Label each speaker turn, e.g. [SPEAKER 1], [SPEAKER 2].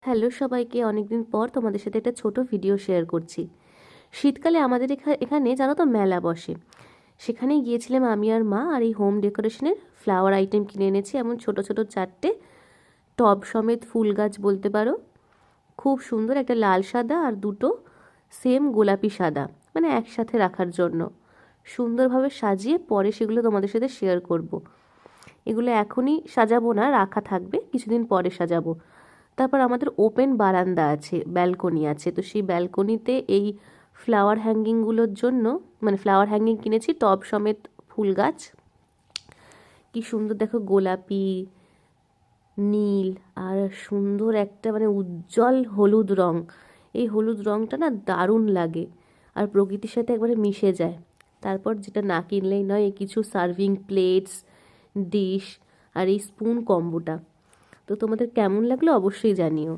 [SPEAKER 1] Hello সবাইকে, অনেকদিন পর তোমাদের সাথে একটা ছোট ভিডিও শেয়ার করছি। শীতকালে আমাদের এখানে জানো তো মেলা বসে। সেখানে গিয়েছিলাম আমি আর মা, আর এই হোম ডেকোরেশনের ফ্লাওয়ার আইটেম কিনে এনেছি। এমন ছোট ছোট 4টে টব সমেত ফুল গাছ বলতে পারো। খুব সুন্দর, একটা লাল সাদা আর দুটো সেম গোলাপি সাদা, মানে একসাথে রাখার জন্য সুন্দরভাবে সাজিয়ে পরে সেগুলো তোমাদের সাথে শেয়ার করব। এগুলো এখনই সাজাবো না, রাখা থাকবে, কিছুদিন পরে সাজাবো। তারপর আমাদের ওপেন বারান্দা আছে, ব্যালকনি আছে, তো সেই ব্যালকনিতে এই ফ্লাওয়ার হ্যাঙ্গিংগুলোর জন্য, মানে ফ্লাওয়ার হ্যাঙ্গিং কিনেছি টব সমেত ফুল গাছ। কি সুন্দর দেখো, গোলাপি, নীল আর সুন্দর একটা মানে উজ্জ্বল হলুদ রং। এই হলুদ রংটা না দারুণ লাগে আর প্রকৃতির সাথে একবারে মিশে যায়। তারপর যেটা না কিনলেই নয়, এই কিছু সার্ভিং প্লেটস, ডিশ আর এই স্পুন কম্বোটা। তো তোমাদের কেমন লাগলো অবশ্যই জানিও।